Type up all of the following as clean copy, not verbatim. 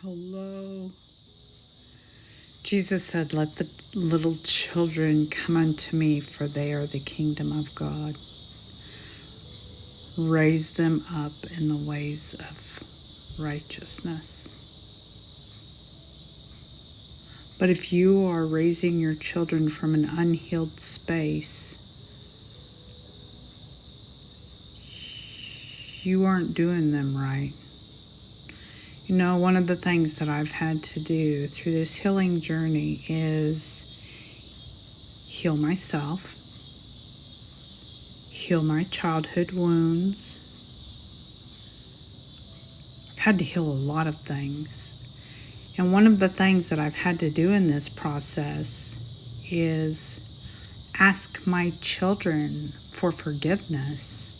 Hello. Jesus said, "Let the little children come unto me, for they are the kingdom of God. Raise them up in the ways of righteousness." But if you are raising your children from an unhealed space, you aren't doing them right. You know, one of the things that I've had to do through this healing journey is heal myself, heal my childhood wounds. I've had to heal a lot of things. And one of the things that I've had to do in this process is ask my children for forgiveness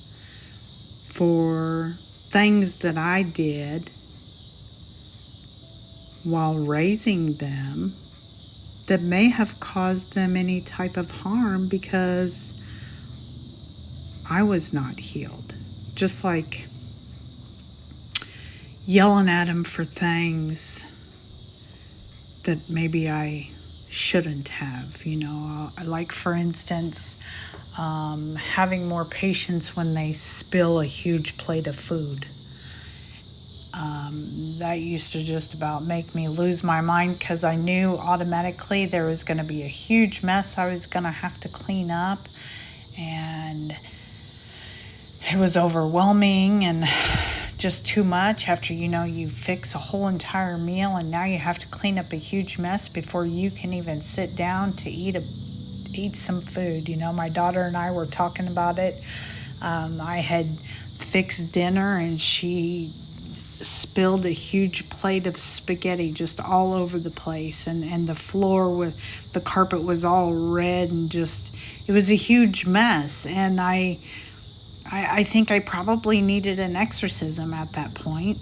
for things that I did while raising them that may have caused them any type of harm because I was not healed. Just like yelling at them for things that maybe I shouldn't have, like for instance, having more patience when they spill a huge plate of food. That used to just about make me lose my mind because I knew automatically there was going to be a huge mess I was going to have to clean up, and it was overwhelming and just too much after you fix a whole entire meal and now you have to clean up a huge mess before you can even sit down to eat some food. My daughter and I were talking about it. I had fixed dinner and she spilled a huge plate of spaghetti just all over the place, and the floor with the carpet was all red, and just it was a huge mess. And I think I probably needed an exorcism at that point,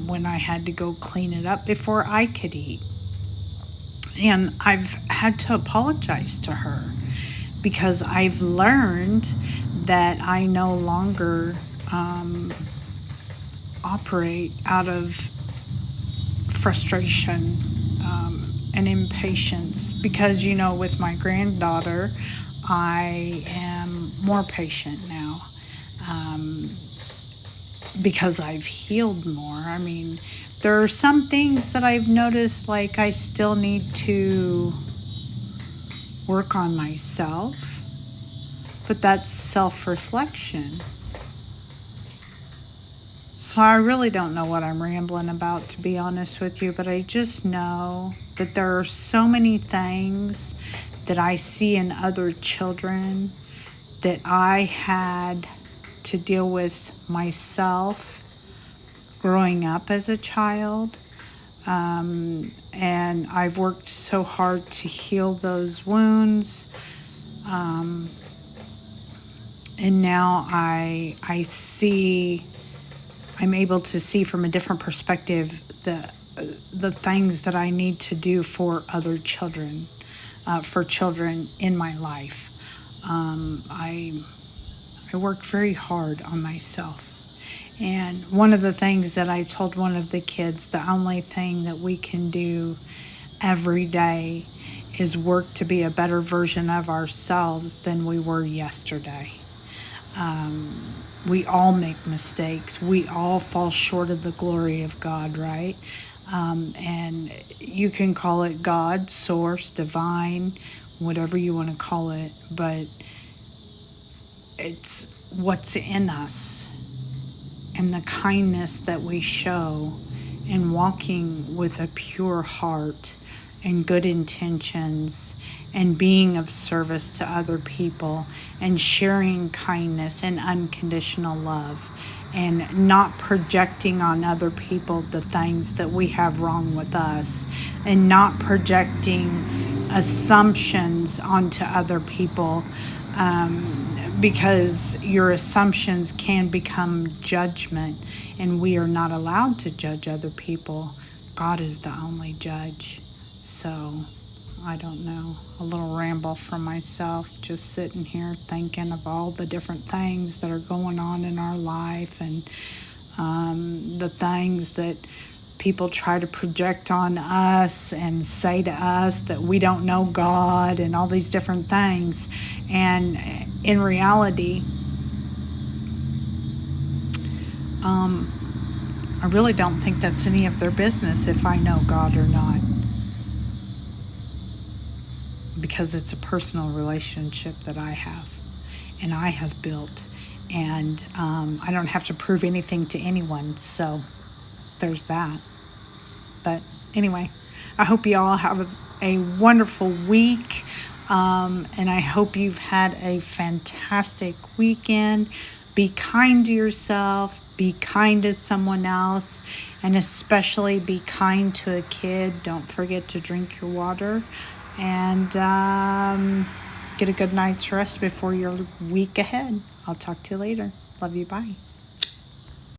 when I had to go clean it up before I could eat. And I've had to apologize to her because I've learned that I no longer operate out of frustration and impatience, because with my granddaughter I am more patient now, because I've healed more. I mean, there are some things that I've noticed, like I still need to work on myself, but that's self-reflection. So I really don't know what I'm rambling about, to be honest with you, but I just know that there are so many things that I see in other children that I had to deal with myself growing up as a child. And I've worked so hard to heal those wounds. And now I'm able to see from a different perspective the things that I need to do for other children, for children in my life. I work very hard on myself. And one of the things that I told one of the kids, the only thing that we can do every day is work to be a better version of ourselves than we were yesterday. We all make mistakes. We all fall short of the glory of God, right? And you can call it God, source, divine, whatever you want to call it, but it's what's in us and the kindness that we show in walking with a pure heart and good intentions and being of service to other people and sharing kindness and unconditional love and not projecting on other people the things that we have wrong with us, and not projecting assumptions onto other people, because your assumptions can become judgment, and we are not allowed to judge other people. God is the only judge. So I don't know, a little ramble from myself, just sitting here thinking of all the different things that are going on in our life, and the things that people try to project on us and say to us that we don't know God and all these different things. And in reality, I really don't think that's any of their business if I know God or not, because it's a personal relationship that I have and I have built, and I don't have to prove anything to anyone, so there's that. But anyway, I hope you all have a wonderful week, and I hope you've had a fantastic weekend. Be kind to yourself, be kind to someone else, and especially be kind to a kid. Don't forget to drink your water, and get a good night's rest before your week ahead. I'll talk to you later. Love you. Bye.